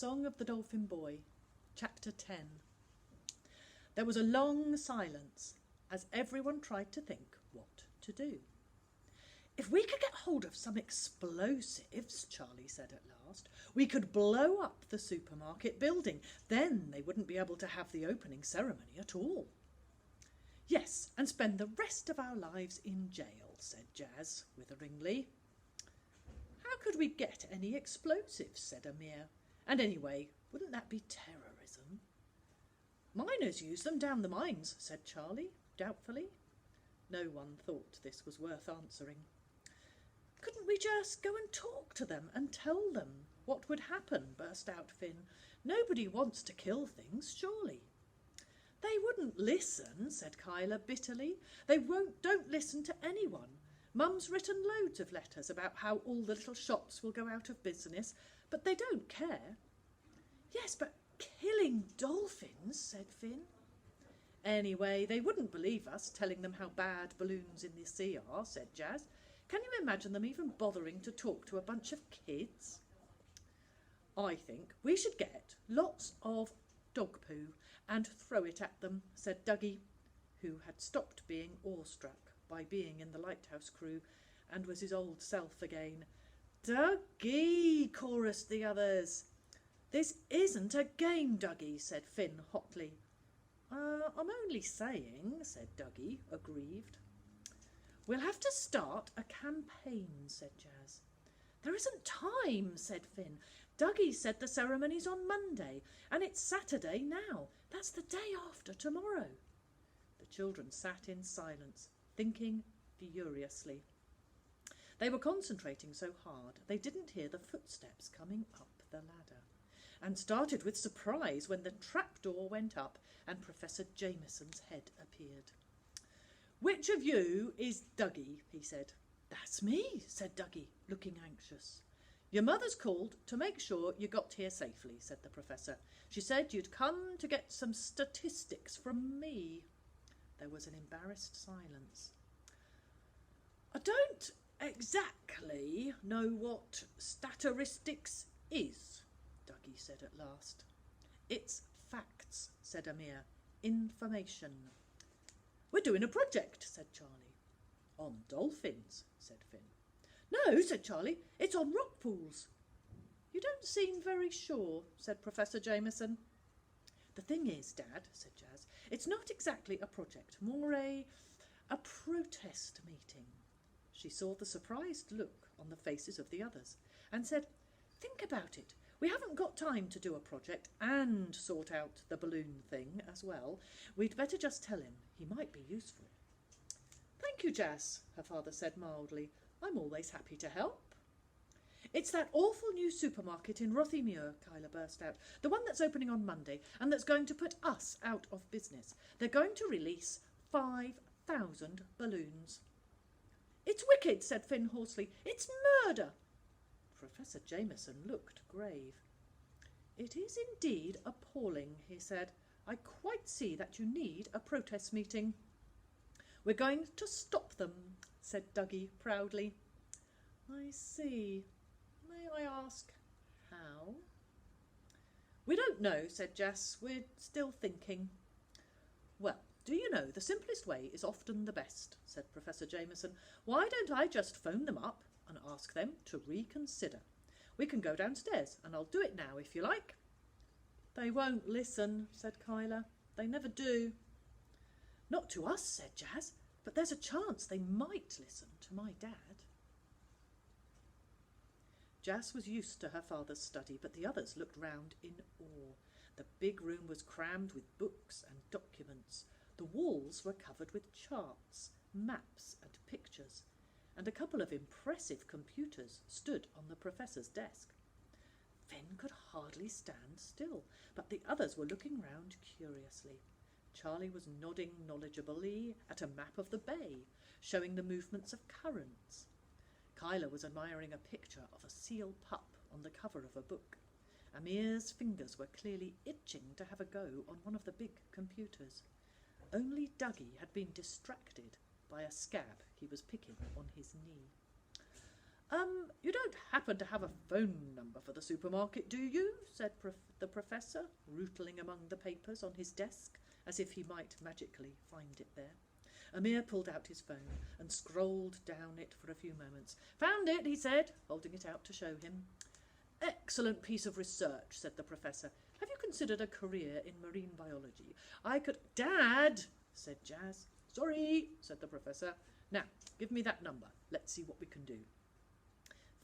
Song of the Dolphin Boy, Chapter 10. There was a long silence as everyone tried to think what to do. "If we could get hold of some explosives," Charlie said at last, "we could blow up the supermarket building. Then they wouldn't be able to have the opening ceremony at all." "Yes, and spend the rest of our lives in jail," said Jazz witheringly. "How could we get any explosives?" said Amir. "And anyway, wouldn't that be terrorism?" "Miners use them down the mines," said Charlie doubtfully. No one thought this was worth answering. "Couldn't we just go and talk to them and tell them what would happen?" burst out Finn. "Nobody wants to kill things, surely." "They wouldn't listen," said Kyla bitterly. "They don't listen to anyone. Mum's written loads of letters about how all the little shops will go out of business, but they don't care." "Yes, but killing dolphins," said Finn. "Anyway, they wouldn't believe us telling them how bad balloons in the sea are," said Jazz. "Can you imagine them even bothering to talk to a bunch of kids?" "I think we should get lots of dog poo and throw it at them," said Dougie, who had stopped being awestruck by being in the lighthouse crew and was his old self again. "Dougie!" chorused the others. "This isn't a game, Dougie," said Finn hotly. I'm only saying," said Dougie, aggrieved. "We'll have to start a campaign," said Jazz. "There isn't time," said Finn. "Dougie said the ceremony's on Monday, and it's Saturday now. That's the day after tomorrow." The children sat in silence, thinking furiously. They were concentrating so hard they didn't hear the footsteps coming up the ladder, and started with surprise when the trapdoor went up and Professor Jameson's head appeared. "Which of you is Dougie?" he said. "That's me," said Dougie, looking anxious. "Your mother's called to make sure you got here safely," said the Professor. "She said you'd come to get some statistics from me." There was an embarrassed silence. "I don't exactly know what statistics is," Dougie said at last. "It's facts," said Amir. "Information." "We're doing a project," said Charlie. "On dolphins," said Finn. "No," said Charlie, "it's on rock pools." "You don't seem very sure," said Professor Jameson. "The thing is, Dad," said Jazz, "it's not exactly a project, more a protest meeting." She saw the surprised look on the faces of the others and said, "Think about it. We haven't got time to do a project and sort out the balloon thing as well. We'd better just tell him. He might be useful." "Thank you, Jazz," her father said mildly. "I'm always happy to help." "It's that awful new supermarket in Rothymuir," Kyla burst out. "The one that's opening on Monday and that's going to put us out of business. They're going to release 5,000 balloons. "It's wicked," said Finn hoarsely. "It's murder." Professor Jameson looked grave. "It is indeed appalling," he said. "I quite see that you need a protest meeting." "We're going to stop them," said Dougie proudly. "I see. May I ask how?" "We don't know," said Jess. "We're still thinking." "Well, do you know, the simplest way is often the best," said Professor Jameson. "Why don't I just phone them up and ask them to reconsider? We can go downstairs, and I'll do it now if you like." "They won't listen," said Kyla. "They never do." "Not to us," said Jazz, "but there's a chance they might listen to my dad." Jazz was used to her father's study, but the others looked round in awe. The big room was crammed with books and documents. The walls were covered with charts, maps and pictures, and a couple of impressive computers stood on the professor's desk. Finn could hardly stand still, but the others were looking round curiously. Charlie was nodding knowledgeably at a map of the bay, showing the movements of currents. Kyla was admiring a picture of a seal pup on the cover of a book. Amir's fingers were clearly itching to have a go on one of the big computers. Only Dougie had been distracted by a scab he was picking on his knee. You don't happen to have a phone number for the supermarket, do you? Said the professor, rootling among the papers on his desk, as if he might magically find it there. Amir pulled out his phone and scrolled down it for a few moments. Found it, he said, holding it out to show him. Excellent piece of research, said the professor. Have you considered a career in marine biology? I could... Dad, said Jazz. Sorry, said the professor. Now, give me that number. Let's see what we can do.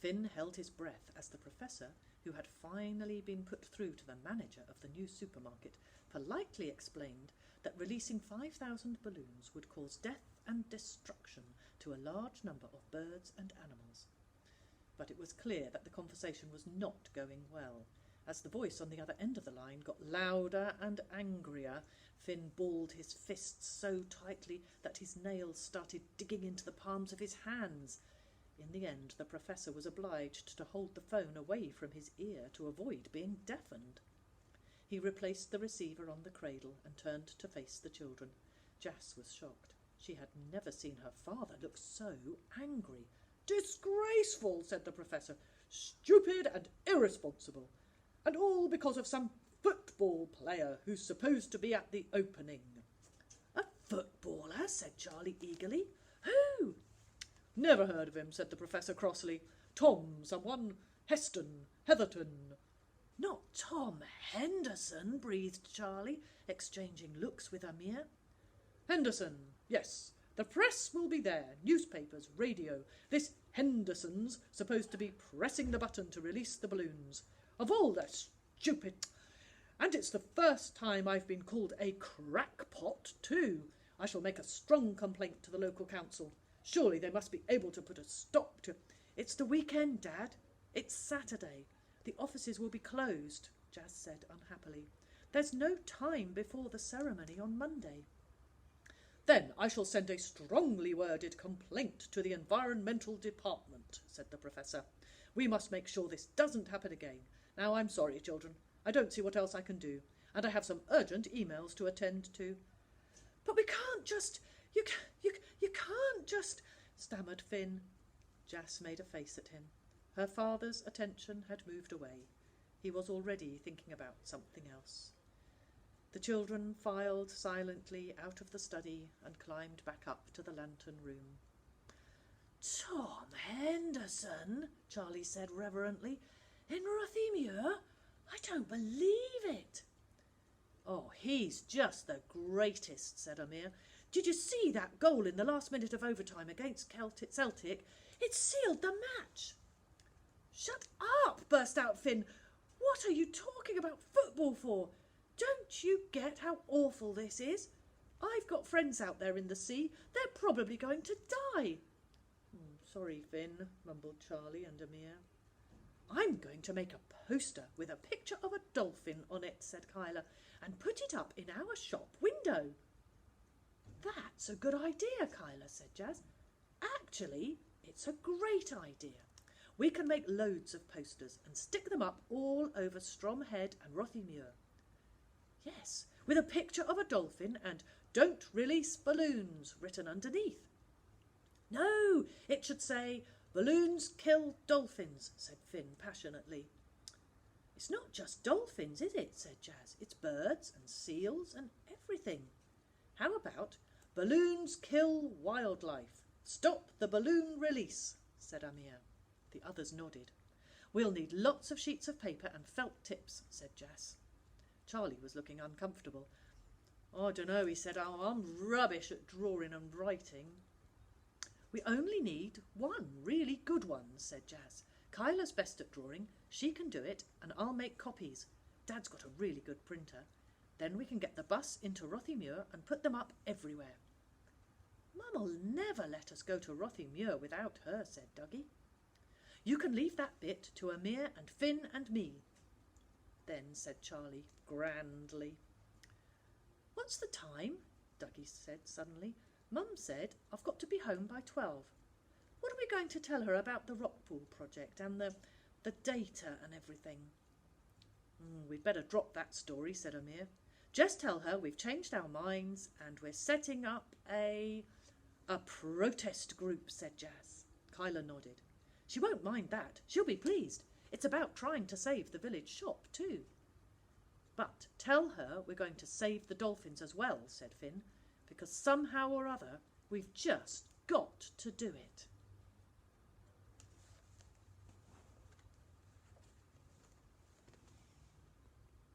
Finn held his breath as the professor, who had finally been put through to the manager of the new supermarket, politely explained that releasing 5,000 balloons would cause death and destruction to a large number of birds and animals. But it was clear that the conversation was not going well. As the voice on the other end of the line got louder and angrier, Finn balled his fists so tightly that his nails started digging into the palms of his hands. In the end, the professor was obliged to hold the phone away from his ear to avoid being deafened. He replaced the receiver on the cradle and turned to face the children. Jas was shocked. She had never seen her father look so angry. Disgraceful, said the professor. Stupid and irresponsible. And all because of some football player who's supposed to be at the opening. A footballer, said Charlie eagerly. Who? Never heard of him, said the professor crossly. Tom, someone. Heston, Heatherton. Not Tom Henderson, breathed Charlie, exchanging looks with Amir. Henderson, yes. The press will be there, newspapers, radio. This Henderson's supposed to be pressing the button to release the balloons. Of all the stupid... And it's the first time I've been called a crackpot, too. I shall make a strong complaint to the local council. Surely they must be able to put a stop to... It's the weekend, Dad. It's Saturday. The offices will be closed, Jas said unhappily. There's no time before the ceremony on Monday. Then I shall send a strongly worded complaint to the Environmental Department, said the professor. We must make sure this doesn't happen again. Now, I'm sorry, children. I don't see what else I can do, and I have some urgent emails to attend to. But we can't just... You can't just... stammered Finn. Jas made a face at him. Her father's attention had moved away. He was already thinking about something else. The children filed silently out of the study and climbed back up to the lantern room. Tom Henderson, Charlie said reverently. In Rothiemure? I don't believe it. Oh, he's just the greatest, said Amir. Did you see that goal in the last minute of overtime against Celtic? It sealed the match. Shut up, burst out Finn. What are you talking about football for? Don't you get how awful this is? I've got friends out there in the sea. They're probably going to die. Sorry, Finn, mumbled Charlie and Amir. I'm going to make a poster with a picture of a dolphin on it, said Kyla, and put it up in our shop window. That's a good idea, Kyla, said Jas. Actually, it's a great idea. We can make loads of posters and stick them up all over Stromhead and Rothiemure. Yes, with a picture of a dolphin and "Don't release balloons" written underneath. No, it should say "Balloons kill dolphins," said Finn passionately. It's not just dolphins, is it, said Jas. It's birds and seals and everything. How about "Balloons kill wildlife. Stop the balloon release," said Amir. The others nodded. We'll need lots of sheets of paper and felt tips, said Jas. Charlie was looking uncomfortable. I don't know, he said. Oh, I'm rubbish at drawing and writing. We only need one really good one, said Jas. Kyla's best at drawing. She can do it, and I'll make copies. Dad's got a really good printer. Then we can get the bus into Rothiemure and put them up everywhere. Mum'll never let us go to Rothiemure without her, said Dougie. You can leave that bit to Amir and Finn and me. Then said Charlie grandly. What's the time? Dougie said suddenly. Mum said I've got to be home by 12. What are we going to tell her about the Rockpool project and the data and everything? We'd better drop that story, said Amir. Just tell her we've changed our minds and we're setting up a protest group, said Jas. Kyla nodded. She won't mind that. She'll be pleased. It's about trying to save the village shop too. But tell her we're going to save the dolphins as well, said Finn, because somehow or other we've just got to do it.